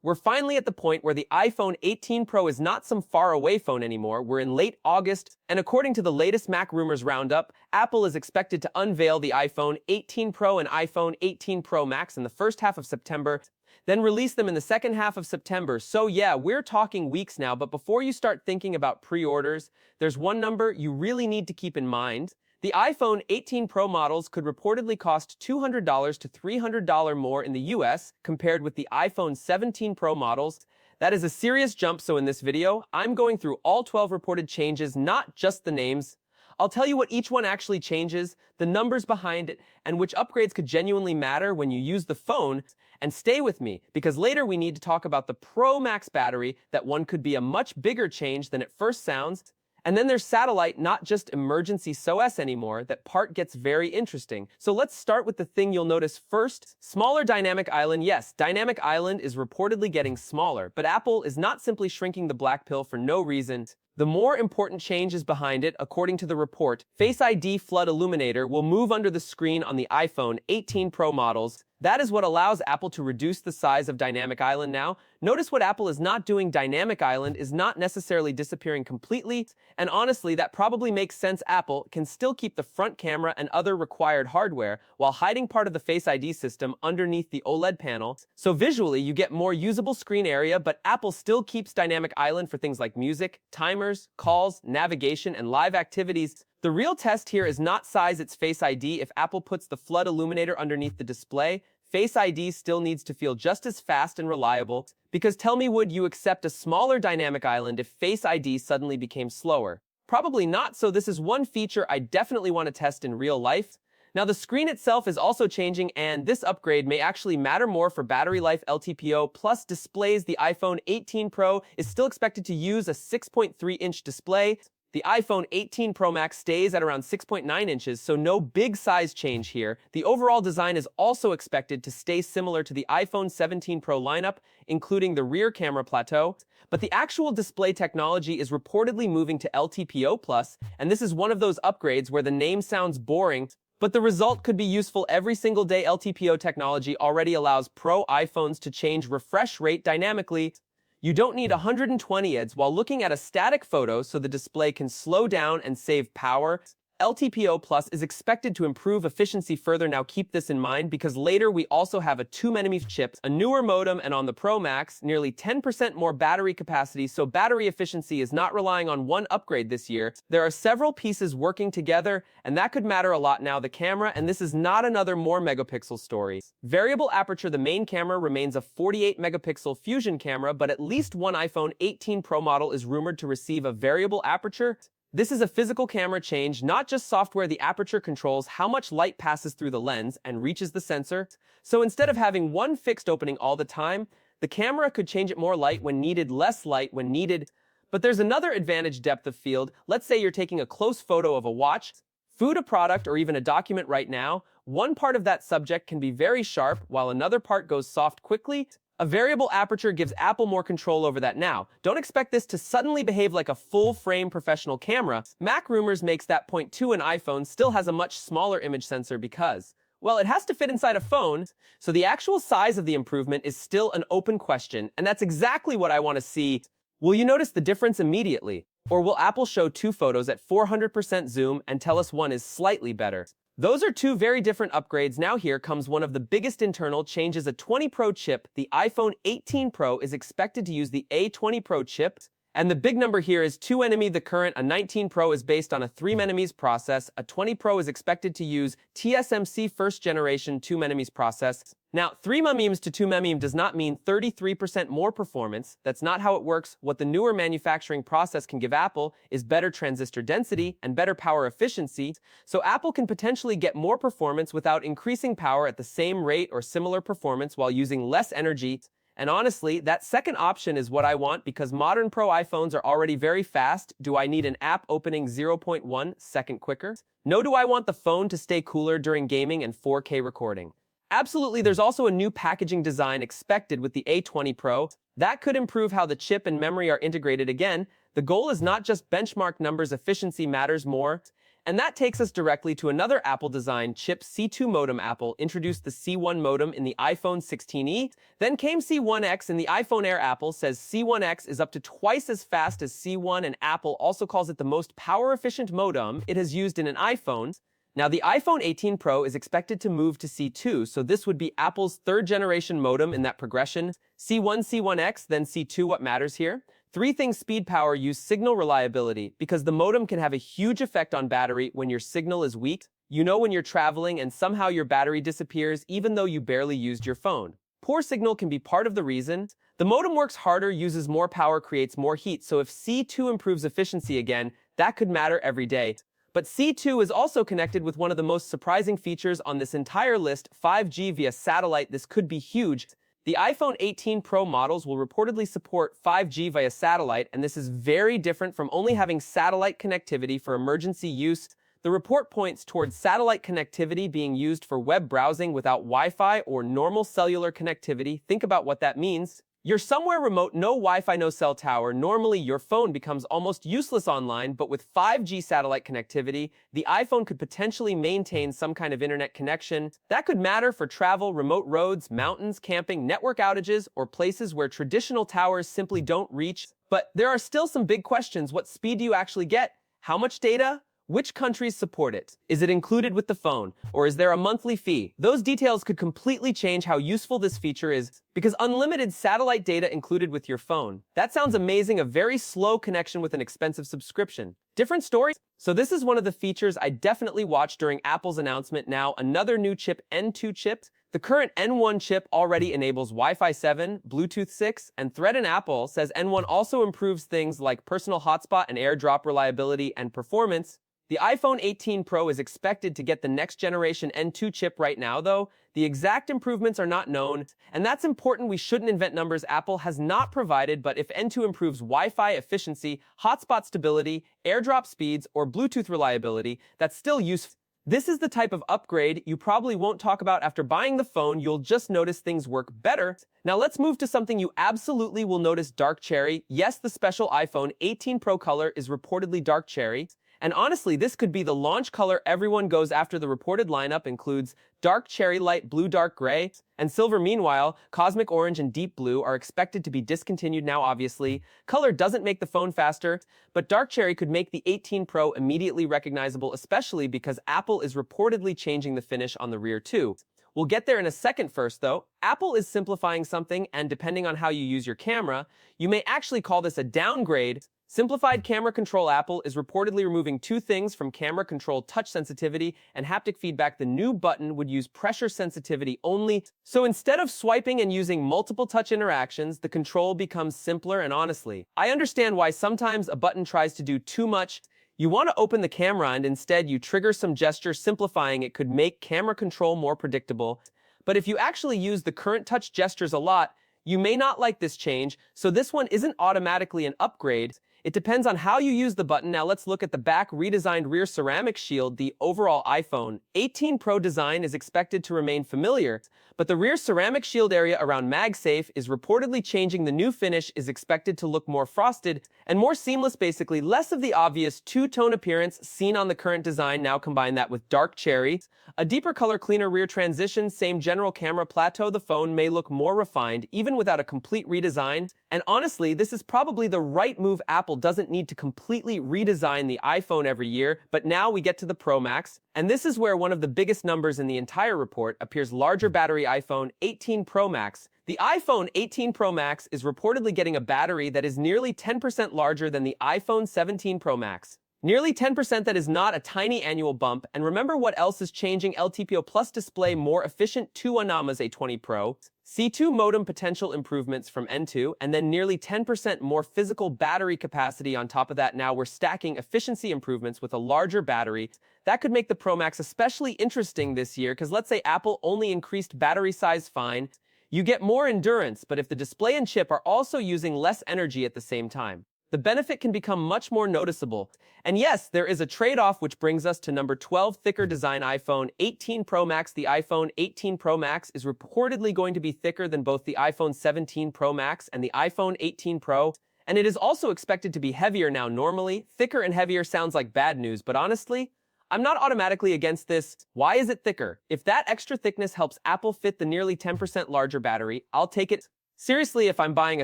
We're finally at the point where the iPhone 18 Pro is not some faraway phone anymore. We're in late August, and according to the latest Mac Rumors Roundup, Apple is expected to unveil the iPhone 18 Pro and iPhone 18 Pro Max in the first half of September, then release them in the second half of September. So yeah, we're talking weeks now, but before you start thinking about pre-orders, there's one number you really need to keep in mind. The iPhone 18 Pro models could reportedly cost $200 to $300 more in the US compared with the iPhone 17 Pro models. That is a serious jump, so in this video, I'm going through all 12 reported changes, not just the names. I'll tell you what each one actually changes, the numbers behind it, and which upgrades could genuinely matter when you use the phone. And stay with me, because later we need to talk about the Pro Max battery, that one could be a much bigger change than it first sounds. And then there's satellite, not just emergency SOS anymore. That part gets very interesting. So let's start with the thing you'll notice first. Smaller dynamic island. Yes, dynamic island is reportedly getting smaller, but Apple is not simply shrinking the black pill for no reason. The more important change is behind it. According to the report, Face ID Flood Illuminator will move under the screen on the iPhone 18 Pro models. That is what allows Apple to reduce the size of Dynamic Island now. Notice what Apple is not doing. Dynamic Island is not necessarily disappearing completely, and honestly, that probably makes sense. Apple can still keep the front camera and other required hardware while hiding part of the Face ID system underneath the OLED panel. So visually, you get more usable screen area, but Apple still keeps Dynamic Island for things like music, timers, calls, navigation, and live activities. The real test here is not size, it's Face ID. If Apple puts the Flood Illuminator underneath the display, Face ID still needs to feel just as fast and reliable, because tell me, would you accept a smaller dynamic island if Face ID suddenly became slower? Probably not, so this is one feature I definitely want to test in real life. Now the screen itself is also changing, and this upgrade may actually matter more for battery life. LTPO plus displays. The iPhone 18 Pro is still expected to use a 6.3-inch display. The iPhone 18 Pro Max stays at around 6.9 inches, so no big size change here. The overall design is also expected to stay similar to the iPhone 17 Pro lineup, including the rear camera plateau. But the actual display technology is reportedly moving to LTPO+, and this is one of those upgrades where the name sounds boring, but the result could be useful every single day. LTPO technology already allows Pro iPhones to change refresh rate dynamically. You don't need 120 Hz while looking at a static photo, so the display can slow down and save power. LTPO Plus is expected to improve efficiency further. Now keep this in mind, because later we also have a 2nm chip, a newer modem, and on the Pro Max, nearly 10% more battery capacity, so battery efficiency is not relying on one upgrade this year. There are several pieces working together, and that could matter a lot. Now the camera, and this is not another more megapixel story. Variable aperture. The main camera remains a 48 megapixel fusion camera, but at least one iPhone 18 Pro model is rumored to receive a variable aperture. This is a physical camera change, not just software. The aperture controls how much light passes through the lens and reaches the sensor. So instead of having one fixed opening all the time, the camera could change it more light when needed, less light when needed. But there's another advantage: depth of field. Let's say you're taking a close photo of a watch, food, a product, or even a document right now. One part of that subject can be very sharp, while another part goes soft quickly. A variable aperture gives Apple more control over that. Now, don't expect this to suddenly behave like a full-frame professional camera. Mac Rumors makes that point too. An iPhone still has a much smaller image sensor because, well, it has to fit inside a phone, so the actual size of the improvement is still an open question, and that's exactly what I want to see. Will you notice the difference immediately? Or will Apple show two photos at 400% zoom and tell us one is slightly better? Those are two very different upgrades. Now here comes one of the biggest internal changes: a 20 Pro chip. The iPhone 18 Pro is expected to use the A20 Pro chip, and the big number here is 2nm. The current a 19 Pro is based on a 3nm process. A 20 Pro is expected to use TSMC first generation 2nm process. Now, 3nm to 2nm does not mean 33% more performance. That's not how it works. What the newer manufacturing process can give Apple is better transistor density and better power efficiency, so Apple can potentially get more performance without increasing power at the same rate or similar performance while using less energy. And honestly, that second option is what I want, because modern Pro iPhones are already very fast. Do I need an app opening 0.1 second quicker? No. Do I want the phone to stay cooler during gaming and 4K recording? Absolutely. There's also a new packaging design expected with the A20 Pro. That could improve how the chip and memory are integrated. Again, the goal is not just benchmark numbers. Efficiency matters more. And that takes us directly to another Apple-designed chip, C2 modem. Apple introduced the C1 modem in the iPhone 16e, then came C1X in the iPhone Air. Apple says C1X is up to twice as fast as C1, and Apple also calls it the most power-efficient modem it has used in an iPhone. Now, the iPhone 18 Pro is expected to move to C2, so this would be Apple's third-generation modem in that progression. C1, C1X, then C2. What matters here? Three things: speed, power, use, signal reliability, because the modem can have a huge effect on battery when your signal is weak. You know, when you're traveling and somehow your battery disappears even though you barely used your phone. Poor signal can be part of the reason. The modem works harder, uses more power, creates more heat, so if C2 improves efficiency again, that could matter every day. But C2 is also connected with one of the most surprising features on this entire list: 5G via satellite. This could be huge. The iPhone 18 Pro models will reportedly support 5G via satellite, and this is very different from only having satellite connectivity for emergency use. The report points towards satellite connectivity being used for web browsing without Wi-Fi or normal cellular connectivity. Think about what that means. You're somewhere remote, no Wi-Fi, no cell tower. Normally, your phone becomes almost useless online, but with 5G satellite connectivity, the iPhone could potentially maintain some kind of internet connection. That could matter for travel, remote roads, mountains, camping, network outages, or places where traditional towers simply don't reach. But there are still some big questions. What speed do you actually get? How much data? Which countries support it? Is it included with the phone? Or is there a monthly fee? Those details could completely change how useful this feature is, because unlimited satellite data included with your phone. That sounds amazing, a very slow connection with an expensive subscription. Different story. So this is one of the features I definitely watched during Apple's announcement. Now, another new chip, N2 chip. The current N1 chip already enables Wi-Fi 7, Bluetooth 6, and Thread, and Apple says N1 also improves things like personal hotspot and AirDrop reliability and performance. The iPhone 18 Pro is expected to get the next generation N2 chip. Right now, though, the exact improvements are not known, and that's important. We shouldn't invent numbers Apple has not provided, but if N2 improves Wi-Fi efficiency, hotspot stability, AirDrop speeds, or Bluetooth reliability, that's still useful. This is the type of upgrade you probably won't talk about after buying the phone. You'll just notice things work better. Now let's move to something you absolutely will notice: dark cherry. Yes, the special iPhone 18 Pro color is reportedly dark cherry. And honestly, this could be the launch color everyone goes after. The reported lineup includes dark cherry, light blue, dark gray, and silver. Meanwhile, cosmic orange and deep blue are expected to be discontinued now. Obviously, color doesn't make the phone faster, but dark cherry could make the 18 Pro immediately recognizable, especially because Apple is reportedly changing the finish on the rear too. We'll get there in a second. First, though, Apple is simplifying something, and depending on how you use your camera, you may actually call this a downgrade. Simplified camera control. Apple is reportedly removing two things from camera control: touch sensitivity and haptic feedback. The new button would use pressure sensitivity only. So instead of swiping and using multiple touch interactions, the control becomes simpler. And honestly, I understand why sometimes a button tries to do too much. You want to open the camera and instead you trigger some gesture. Simplifying it could make camera control more predictable. But if you actually use the current touch gestures a lot, you may not like this change. So this one isn't automatically an upgrade. It depends on how you use the button. Now let's look at the back. Redesigned rear ceramic shield. The overall iPhone 18 Pro design is expected to remain familiar, but the rear ceramic shield area around MagSafe is reportedly changing. The new finish is expected to look more frosted and more seamless, basically less of the obvious two-tone appearance seen on the current design. Now combine that with dark cherry, a deeper color, cleaner rear transition, same general camera plateau. The phone may look more refined even without a complete redesign. And honestly, this is probably the right move. Apple doesn't need to completely redesign the iPhone every year. But now we get to the Pro Max, and this is where one of the biggest numbers in the entire report appears: larger battery. iPhone 18 Pro Max. The iPhone 18 Pro Max is reportedly getting a battery that is nearly 10% larger than the iPhone 17 Pro Max. Nearly 10%. That is not a tiny annual bump. And remember what else is changing: LTPO Plus display, more efficient 2nm A20 Pro, C2 modem potential improvements from N2, and then nearly 10% more physical battery capacity on top of that. Now we're stacking efficiency improvements with a larger battery. That could make the Pro Max especially interesting this year, because let's say Apple only increased battery size, fine. You get more endurance, but if the display and chip are also using less energy at the same time, the benefit can become much more noticeable. And yes, there is a trade-off, which brings us to number 12, thicker design. iPhone 18 Pro Max. The iPhone 18 Pro Max is reportedly going to be thicker than both the iPhone 17 Pro Max and the iPhone 18 Pro, and it is also expected to be heavier. Now, normally, thicker and heavier sounds like bad news, but honestly, I'm not automatically against this. Why is it thicker? If that extra thickness helps Apple fit the nearly 10% larger battery, I'll take it. Seriously, if I'm buying a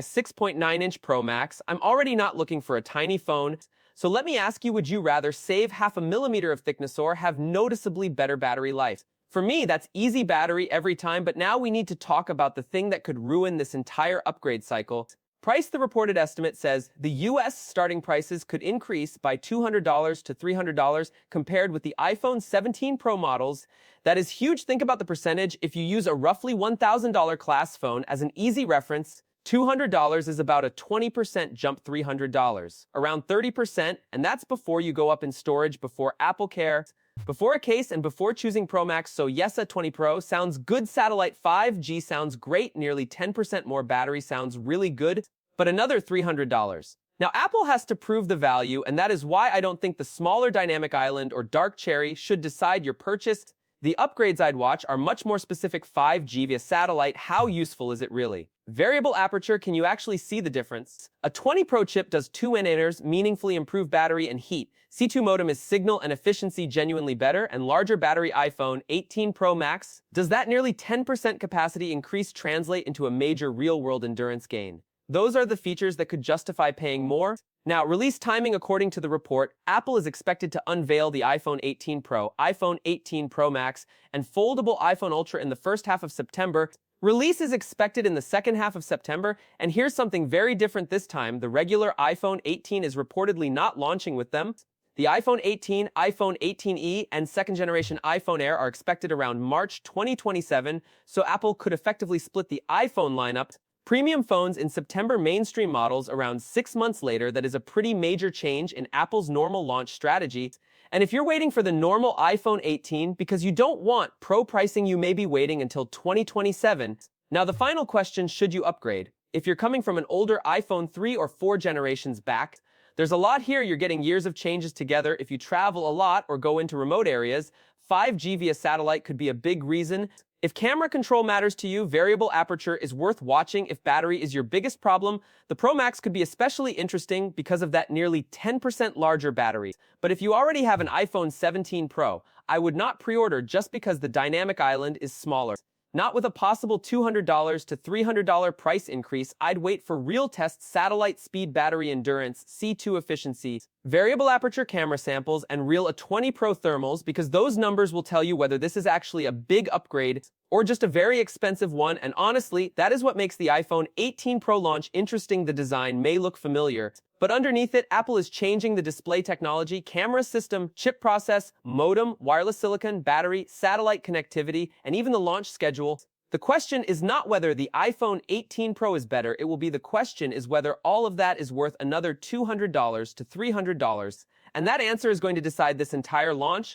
6.9-inch Pro Max, I'm already not looking for a tiny phone. So let me ask you, would you rather save half a millimeter of thickness or have noticeably better battery life? For me, that's easy battery every time, but now we need to talk about the thing that could ruin this entire upgrade cycle. Price. The reported estimate says the US starting prices could increase by $200 to $300 compared with the iPhone 17 Pro models. That is huge. Think about the percentage. If you use a roughly $1,000 class phone as an easy reference, $200 is about a 20% jump, $300, around 30%, and that's before you go up in storage, before Apple Care, before a case, and before choosing Pro Max. So yes, a 20 Pro sounds good. Satellite 5G sounds great. Nearly 10% more battery sounds really good, but another $300. Now, Apple has to prove the value, and that is why I don't think the smaller Dynamic Island or Dark Cherry should decide your purchase. The upgrades I'd watch are much more specific. 5G via satellite, how useful is it really? Variable aperture, can you actually see the difference? A 20 Pro chip does 2 nanometers, meaningfully improve battery and heat. C2 modem is signal and efficiency genuinely better, and larger battery. iPhone 18 Pro Max, does that nearly 10% capacity increase translate into a major real-world endurance gain? Those are the features that could justify paying more. Now, release timing. According to the report, Apple is expected to unveil the iPhone 18 Pro, iPhone 18 Pro Max, and foldable iPhone Ultra in the first half of September. Release is expected in the second half of September, and here's something very different this time. The regular iPhone 18 is reportedly not launching with them. The iPhone 18, iPhone 18e, and second-generation iPhone Air are expected around March 2027, so Apple could effectively split the iPhone lineup. Premium phones in September, mainstream models around 6 months later. That is a pretty major change in Apple's normal launch strategy. And if you're waiting for the normal iPhone 18 because you don't want Pro pricing, you may be waiting until 2027. Now, the final question, should you upgrade? If you're coming from an older iPhone 3 or 4 generations back, there's a lot here. You're getting years of changes together. If you travel a lot or go into remote areas, 5G via satellite could be a big reason. If camera control matters to you, variable aperture is worth watching. If battery is your biggest problem, the Pro Max could be especially interesting because of that nearly 10% larger battery. But if you already have an iPhone 17 Pro, I would not pre-order just because the Dynamic Island is smaller. Not with a possible $200 to $300 price increase. I'd wait for real tests: satellite speed, battery endurance, C2 efficiency, variable aperture camera samples, and real A20 Pro thermals, because those numbers will tell you whether this is actually a big upgrade or just a very expensive one. And honestly, that is what makes the iPhone 18 Pro launch interesting. The design may look familiar, but underneath it, Apple is changing the display technology, camera system, chip process, modem, wireless silicon, battery, satellite connectivity, and even the launch schedule. The question is not whether the iPhone 18 Pro is better. It will be the question is whether all of that is worth another $200 to $300. And that answer is going to decide this entire launch.